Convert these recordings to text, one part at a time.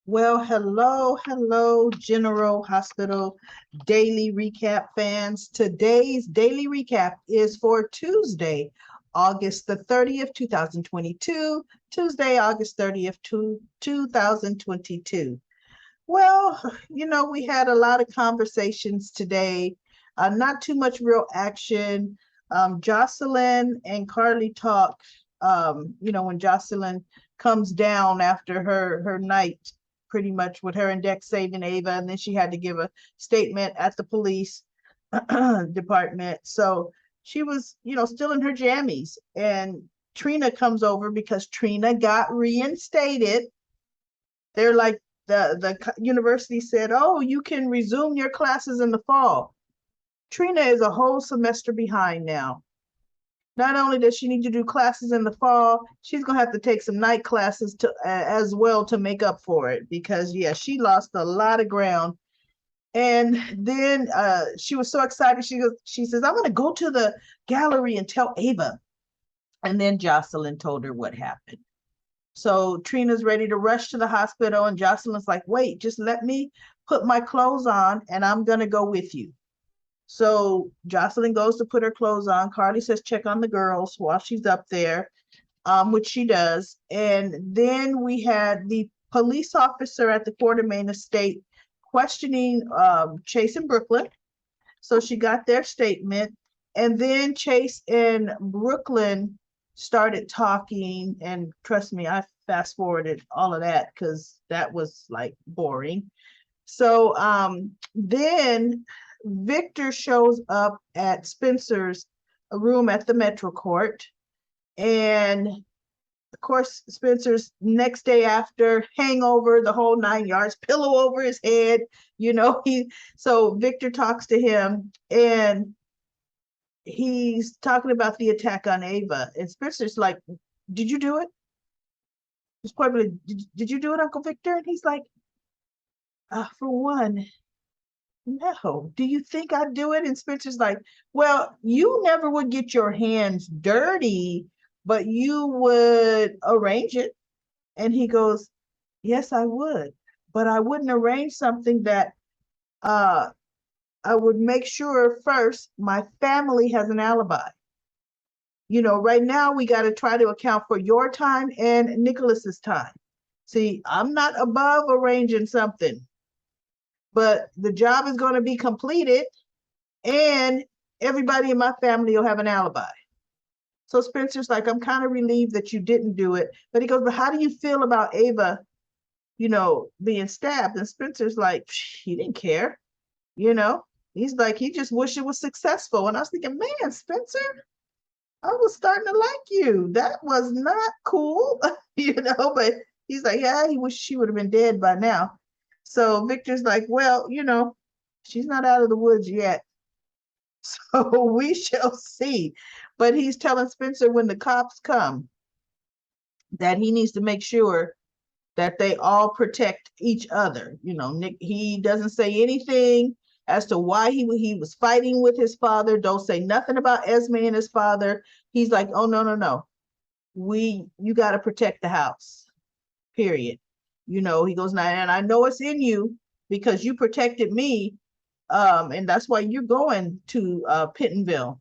Well, hello, General Hospital Daily Recap fans. Today's daily recap is for Tuesday, August the 30th, 2022. Tuesday, August 30th, 2022. Well, we had a lot of conversations today, not too much real action. Jocelyn and Carly talk, when Jocelyn comes down after her night, pretty much with her and Dex saving Ava, and then she had to give a statement at the police department. So she was, still in her jammies. And Trina comes over because Trina got reinstated. They're like, the university said, "Oh, you can resume your classes in the fall." Trina is a whole semester behind now. Not only does she need to do classes in the fall, she's gonna have to take some night classes to as well to make up for it because yeah, she lost a lot of ground. And then she was so excited. She says, "I'm gonna go to the gallery and tell Ava." And then Jocelyn told her what happened. So Trina's ready to rush to the hospital, and Jocelyn's like, "Wait, just let me put my clothes on and I'm going to go with you." So Jocelyn goes to put her clothes on. Carly says, "Check on the girls" while she's up there, which she does. And then we had the police officer at the Quartermain estate questioning Chase and Brooklyn. So she got their statement. And then Chase and Brooklyn started talking. And trust me, I fast forwarded all of that because that was like boring. So then Victor shows up at Spencer's room at the Metro Court. And of course, Spencer's next day after hangover, the whole 9 yards, pillow over his head, so Victor talks to him and he's talking about the attack on Ava. And Spencer's like, "Did you do it?" He's probably, did you do it, Uncle Victor? And he's like, "For one, no. Do you think I'd do it?" And Spencer's like, "Well, you never would get your hands dirty, but you would arrange it." And he goes, "Yes, I would, but I wouldn't arrange something that uh, I would make sure first my family has an alibi. Right now we got to try to account for your time and Nicholas's time. See, I'm not above arranging something, but the job is going to be completed and everybody in my family will have an alibi." So Spencer's like, "I'm kind of relieved that you didn't do it." But he goes, "But how do you feel about Ava, being stabbed?" And Spencer's like, "He didn't care, you know. He's like, he just wished it was successful." And I was thinking, man, Spencer, I was starting to like you. That was not cool, but he's like, yeah, he wished she would have been dead by now. So Victor's like, "Well, she's not out of the woods yet." So we shall see. But he's telling Spencer when the cops come that he needs to make sure that they all protect each other. Nick, he doesn't say anything as to why he was fighting with his father. Don't say nothing about Esme and his father. He's like, "Oh, no, no, no. You got to protect the house, period." He goes, "Now, and I know it's in you because you protected me. And that's why you're going to Pittenville.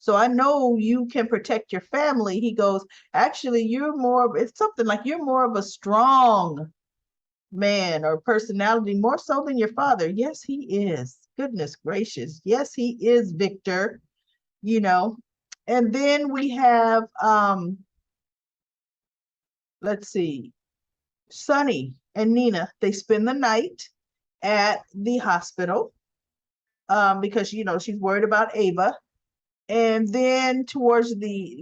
So I know you can protect your family." He goes, "Actually, it's something like you're more of a strong man or personality, more so than your father." Yes, he is. Goodness gracious. Yes, he is, Victor, you know. And then we have, let's see, Sonny and Nina, they spend the night at the hospital because, she's worried about Ava. And then towards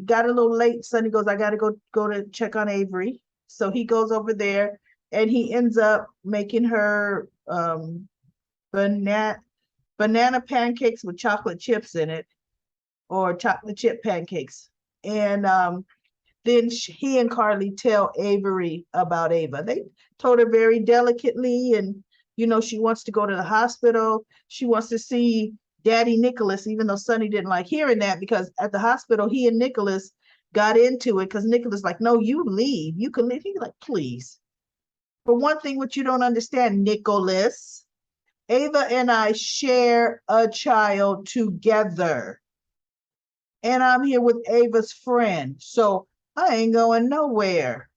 got a little late, Sonny goes, "I got to go to check on Avery." So he goes over there and he ends up making her banana pancakes with chocolate chips in it, or chocolate chip pancakes. And then he and Carly tell Avery about Ava. They told her very delicately, and she wants to go to the hospital. She wants to see Daddy Nicholas, even though Sonny didn't like hearing that because at the hospital he and Nicholas got into it because Nicholas like, "No, you leave. You can leave." He's like, "Please, For one thing, what you don't understand, Nicholas, Ava and I share a child together. And I'm here with Ava's friend. So I ain't going nowhere.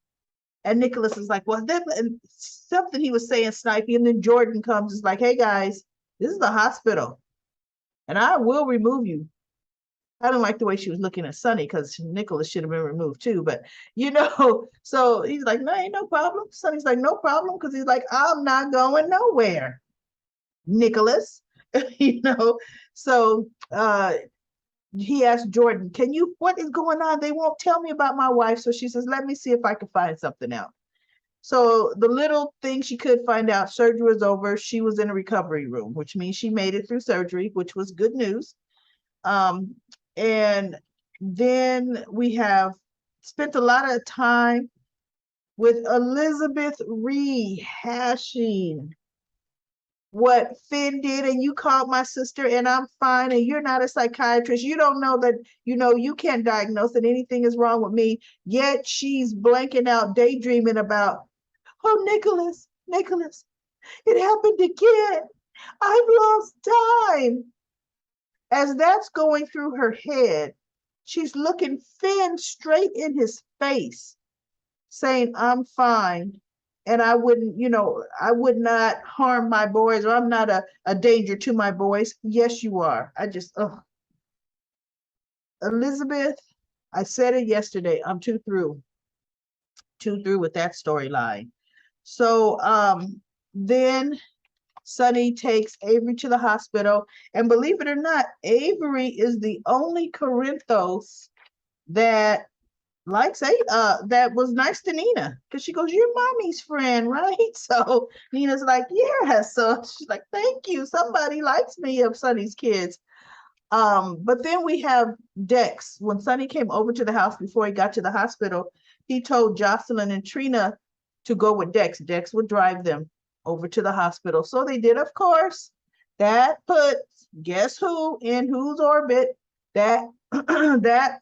And Nicholas is like, well, that and something he was saying, Snipey. And then Jordan comes, is like, hey guys, this is the hospital. And I will remove you. I don't like the way she was looking at Sonny because Nicholas should have been removed too. But so he's like, no, ain't no problem. Sonny's like, no problem, because he's like, I'm not going nowhere, Nicholas. you know. So he asked Jordan, what is going on? They won't tell me about my wife. So she says, let me see if I can find something out. So the little thing she could find out, surgery was over. She was in a recovery room, which means she made it through surgery, which was good news. And then we have spent a lot of time with Elizabeth rehashing what Finn did, and you called my sister and I'm fine, and you're not a psychiatrist. You don't know that, you can't diagnose that anything is wrong with me. Yet she's blanking out, daydreaming about, oh, Nicholas, it happened again. I've lost time. As that's going through her head, she's looking Finn straight in his face, saying, I'm fine. And I wouldn't, I would not harm my boys, or I'm not a danger to my boys. Yes, you are. Elizabeth, I said it yesterday. I'm too through with that storyline. So then Sonny takes Avery to the hospital, and believe it or not, Avery is the only Corinthos that that was nice to Nina, because she goes, you're mommy's friend, right? So Nina's like, yeah. So she's like, thank you, somebody likes me of Sonny's kids. But then we have Dex. When Sonny came over to the house before he got to the hospital, he told Jocelyn and Trina to go with Dex. Dex would drive them over to the hospital. So they did, of course. That puts, guess who in whose orbit? That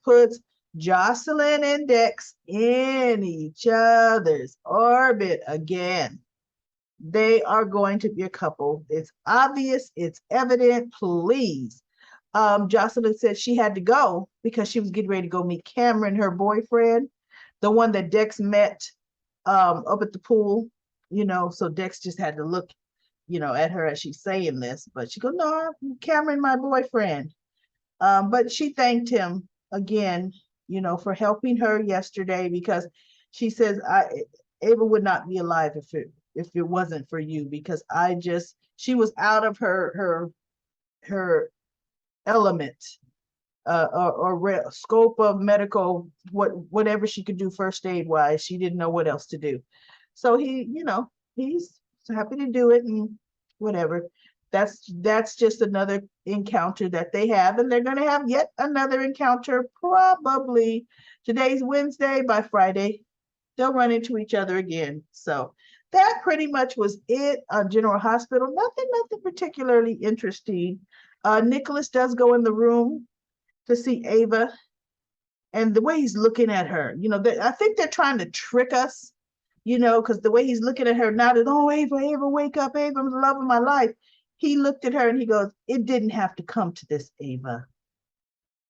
puts Jocelyn and Dex in each other's orbit again. They are going to be a couple. It's obvious, it's evident. Please. Jocelyn said she had to go because she was getting ready to go meet Cameron, her boyfriend, the one that Dex met up at the pool, so Dex just had to look, at her as she's saying this, but she goes, no, Cameron, my boyfriend. But she thanked him again, for helping her yesterday, because she says, Ava would not be alive if it wasn't for you, because she was out of her element, or scope of medical, whatever she could do first aid wise. She didn't know what else to do. So he's happy to do it, and whatever. That's just another encounter that they have, and they're going to have yet another encounter probably. Today's Wednesday. By Friday they'll run into each other again. So that pretty much was it on General Hospital. Nothing particularly interesting. Nicholas does go in the room to see Ava, and the way he's looking at her, I think they're trying to trick us, because the way he's looking at her now, that, oh, Ava, wake up, Ava, I'm the love of my life. He looked at her and he goes, it didn't have to come to this, Ava.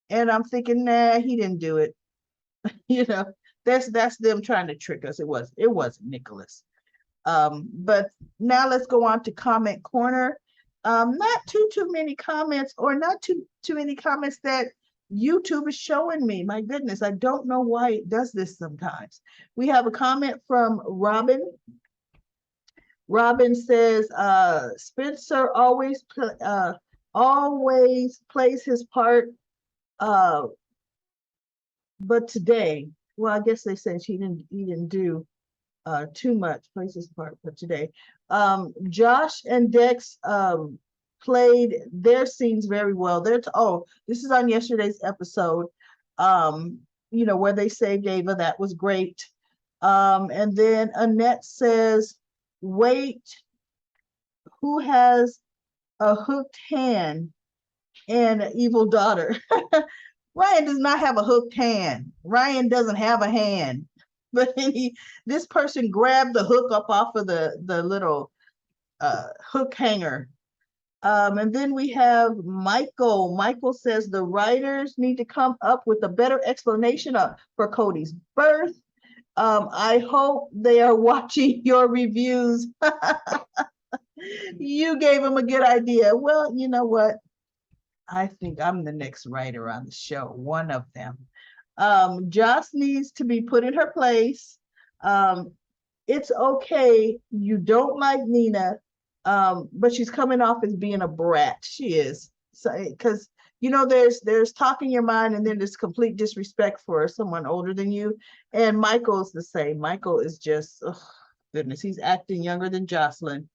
And I'm thinking, nah, he didn't do it. That's them trying to trick us. It wasn't Nicholas. But now let's go on to comment corner. Not too many comments, or not too many comments that YouTube is showing me. My goodness, I don't know why it does this sometimes. We have a comment from Robin. Robin says, Spencer always plays his part, but today, well, I guess they said he didn't do too much, plays his part, but today. Josh and Dex played their scenes very well. This is on yesterday's episode, where they saved Ava. That was great. And then Annette says, wait, who has a hooked hand and an evil daughter? Ryan does not have a hooked hand. Ryan doesn't have a hand. But this person grabbed the hook up off of the little hook hanger. And then we have Michael. Michael says the writers need to come up with a better explanation for Cody's birth. I hope they are watching your reviews. You gave him a good idea. Well, you know what? I think I'm the next writer on the show, one of them. Joss needs to be put in her place. It's okay. You don't like Nina, but she's coming off as being a brat. She is. So, because there's talking your mind, and then there's complete disrespect for someone older than you. And Michael's the same. Michael is just, oh, goodness, he's acting younger than Jocelyn.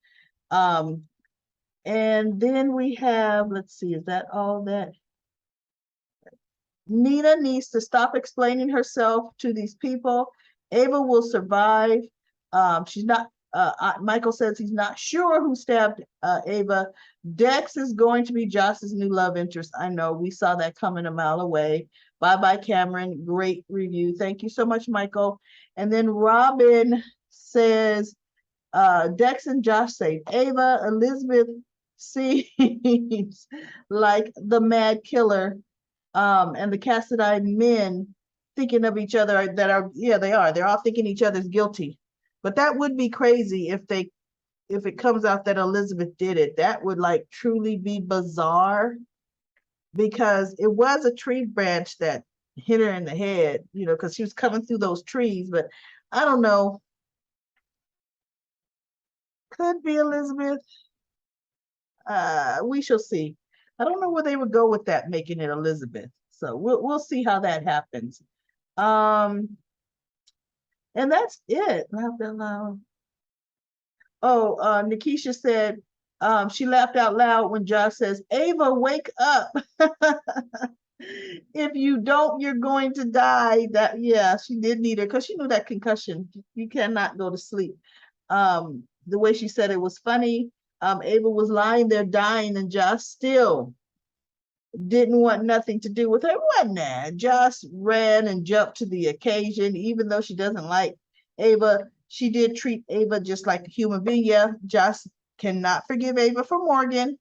And then we have, let's see, is that all that? Nina needs to stop explaining herself to these people. Ava will survive. She's not, Michael says he's not sure who stabbed Ava. Dex is going to be Joss's new love interest. I know, we saw that coming a mile away. Bye-bye, Cameron. Great review. Thank you so much, Michael. And then Robin says, Dex and Josh save Ava. Elizabeth seems like the mad killer, and the Cassadine men thinking of each other they're all thinking each other's guilty. But that would be crazy if it comes out that Elizabeth did it. That would like truly be bizarre, because it was a tree branch that hit her in the head, because she was coming through those trees. But I don't know, could be Elizabeth. We shall see. I don't know where they would go with that, making it Elizabeth. So we'll see how that happens. And that's it. Oh, Nikisha said she laughed out loud when Josh says, Ava, wake up. If you don't, you're going to die. Yeah, she did need her, because she knew that concussion. You cannot go to sleep. The way she said it was funny. Ava was lying there dying, and Josh still didn't want nothing to do with her, wasn't that? Josh ran and jumped to the occasion, even though she doesn't like Ava. She did treat Ava just like a human being. Yeah, Josh cannot forgive Ava for Morgan.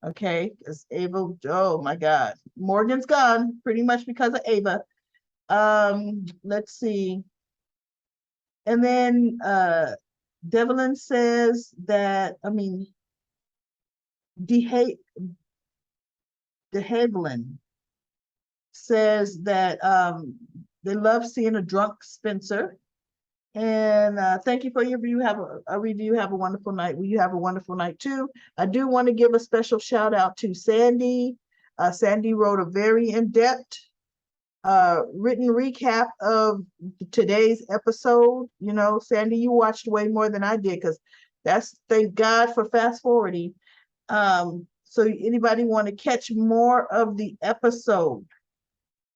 Okay, because Ava, oh my God, Morgan's gone pretty much because of Ava. Let's see. And then Devlin says that, DeHavilland says that they love seeing a drunk Spencer. And thank you for your review. Have a review. Have a wonderful night. Well, you have a wonderful night too. I do want to give a special shout out to Sandy. Sandy wrote a very in-depth written recap of today's episode. Sandy, you watched way more than I did, because thank God for fast forwarding. So anybody want to catch more of the episode,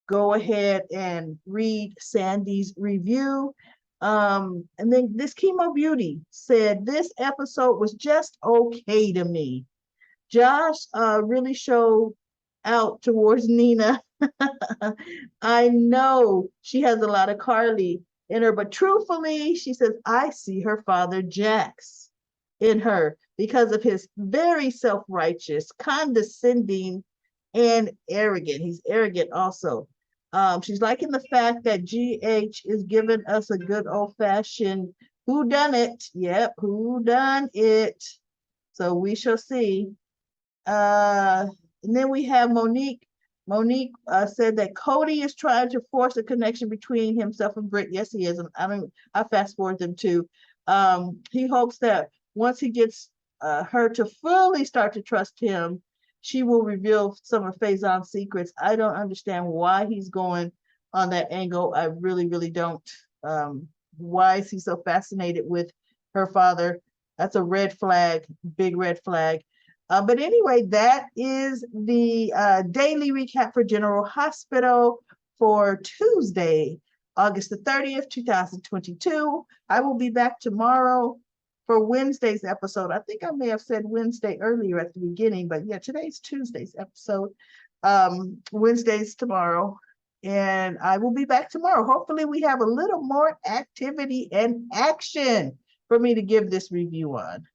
go ahead and read Sandy's review. And then this Chemo Beauty said this episode was just okay to me. Josh really showed out towards Nina. I know she has a lot of Carly in her, but truthfully, she says, I see her father Jax in her, because of his very self-righteous, condescending, and arrogant. He's arrogant also. She's liking the fact that GH is giving us a good old-fashioned who done it. Yep, who done it. So we shall see. And then we have Monique. Monique said that Cody is trying to force a connection between himself and Britt. Yes, he is. I fast forward them too. He hopes that once he gets her to fully start to trust him, she will reveal some of Faison's secrets. I don't understand why he's going on that angle. I really, really don't. Why is he so fascinated with her father? That's a red flag, big red flag. But anyway, that is the daily recap for General Hospital for Tuesday, August the 30th, 2022. I will be back tomorrow for Wednesday's episode. I think I may have said Wednesday earlier at the beginning, but yeah, today's Tuesday's episode. Wednesday's tomorrow. and I will be back tomorrow. Hopefully we have a little more activity and action for me to give this review on.